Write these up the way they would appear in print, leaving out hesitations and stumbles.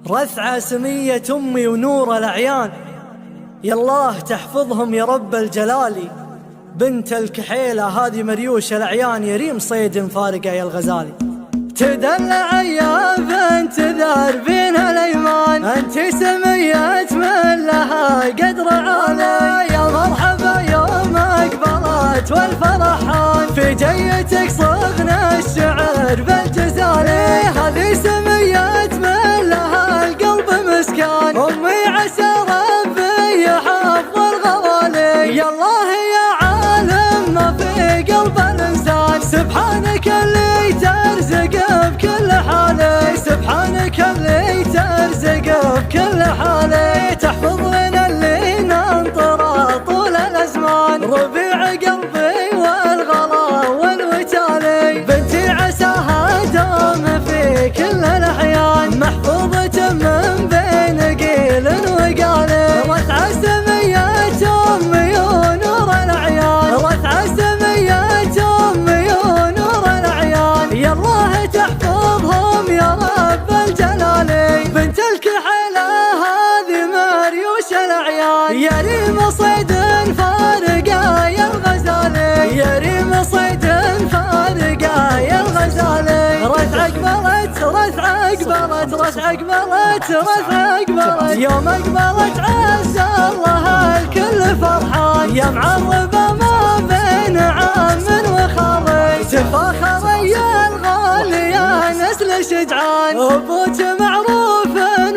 رثعة سمية أمي ونور الأعيان، يالله تحفظهم يا رب الجلالي. بنت الكحيلة هذه مريوش الأعيان، يريم صيد فارقة يا الغزالي. تدلع يا بنت ذربين الأيمان، أنت سمية من لها قدر عالي. يا مرحبا يوم أقبلت والفرحان، في جيتك صغنا الشعر بالجزالي. هذه سمية من لها القلب مسكان، أمي عسى ربي يحفظ الغوالي. يا الله يا عالم ما في قلب الإنسان، سبحانك اللي ترزق بكل حالي. سبحانك اللي ترزق بكل حالي، تحفظ لنا اللي ننطره طول الأزمان. ربيع قلبي والغلا والوتالي، بنتي عساها دوم في كل الأحيان، محفوظة من بين قيل وقالي. رثعة سمية أمي ونور الأعيان، رثعة سمية أمي ونور الأعيان. يا الله تحفظهم يا رب الجلالي. بنت الكحيلة هذه مريوش الأعيان، يا ريم صيد فارقة يا الغزالي. يا ريم صيد فارقة يا الغزالي. رثعة قبلت رثعة قبلت رثعة قبلت رثعة قبلت، يوم أقبلت عسى الله الكل فرحان. يا معربة ما بين عام وخالي، تفاخر يا الغالي يا نسل شجعان. أبوك معروف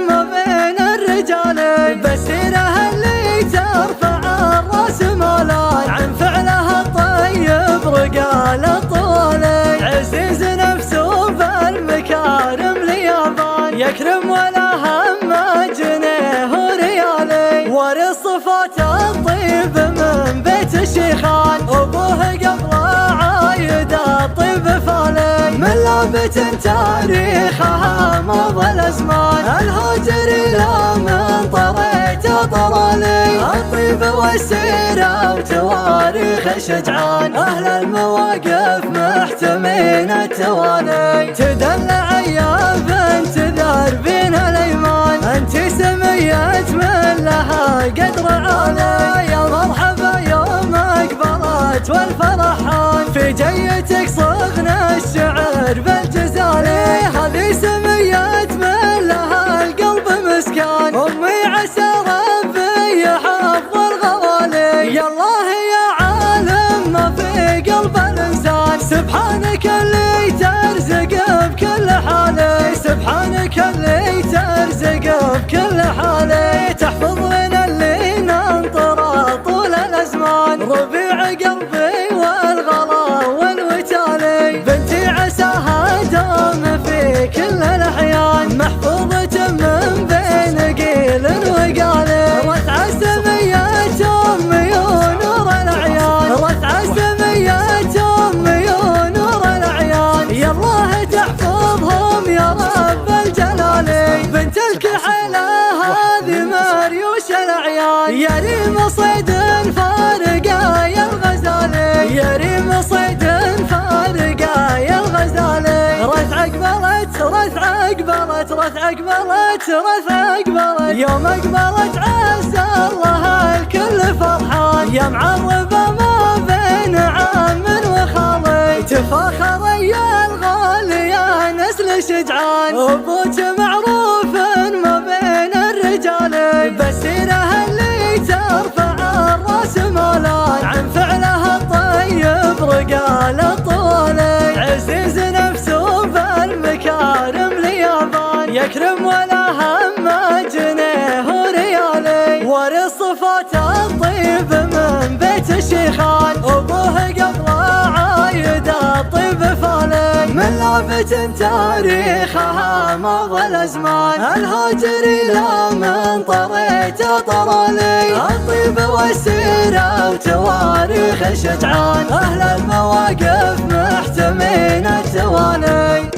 ما بين الرجال، بسيره اللي ترفع الراس مولان. عن فعلها الطيب رقال الطوالي، عزيز نفسه بالمكارم ليابان. يكرم ولا هم جنيه ريالي، ورث صفات الطيب من بيت الشيخان. أبوه قبل عايد الطيب فالي، من لعبة تاريخها مضى الأزمان. الهجري لا من طريته طلالي، الطيب والسيرة وتواريخ شجعان. أهل المواقف محتمين التوالي، تدلع يا بنت ذربين الأيمان، أنت سمية من لها قدر عالي. يا مرحبا يوم أقبلت والفرحان، في جيتك صغنا الشعر بالجزالي. هذه سمية من لها القلب مسكان، أمي عسى ربي يحفظ الغوالي. يا الله يا عالم ما في قلب الإنسان، سبحانك اللي ترزق بكل حالي. سبحانك اللي ترزق بكل حالي، تحفظ لنا اللي ننطره طول الأزمان. ربيع قلبي والغلا والوتالي، بنتي عساها دوم في كل الأحيان، محفوظة من بين قيل وقالي. رثعة سمية أمي ونور الأعيان، رثعة سمية أمي ونور الأعيان. يا الله تحفظهم يا رب الجلالي. بنت الكحيلة هذه مريوش الأعيان، يا ريم صيد فارقة يا الغزالي. يا ريم صيد فارقة يا الغزالي. رثعة قبلت رثعة قبلت رثعة قبلت رثعة قبلت، يوم أقبلت عسى الله الكل فرحان. يا معربة ما بين عام وخالي، تفاخر يا الغالي يا نسل شجعان. أبوك معروف ما بين الرجال، بسيره اللي ترفع الراس مولان. عن فعلها الطيب رقال الطوالي، عزيز نفسه بالمكارم ليابان. يكرم ولا هم جنيه ريالي، ورث صفات الطيب من بيت الشيخان. أبوه قبل عايد الطيب فالي، من لعبة تاريخها مضى الأزمان. الهجري لا من طريته طلالي، الطيب والسيرة وتواريخ شجعان. أهل المواقف محتمين التوالي.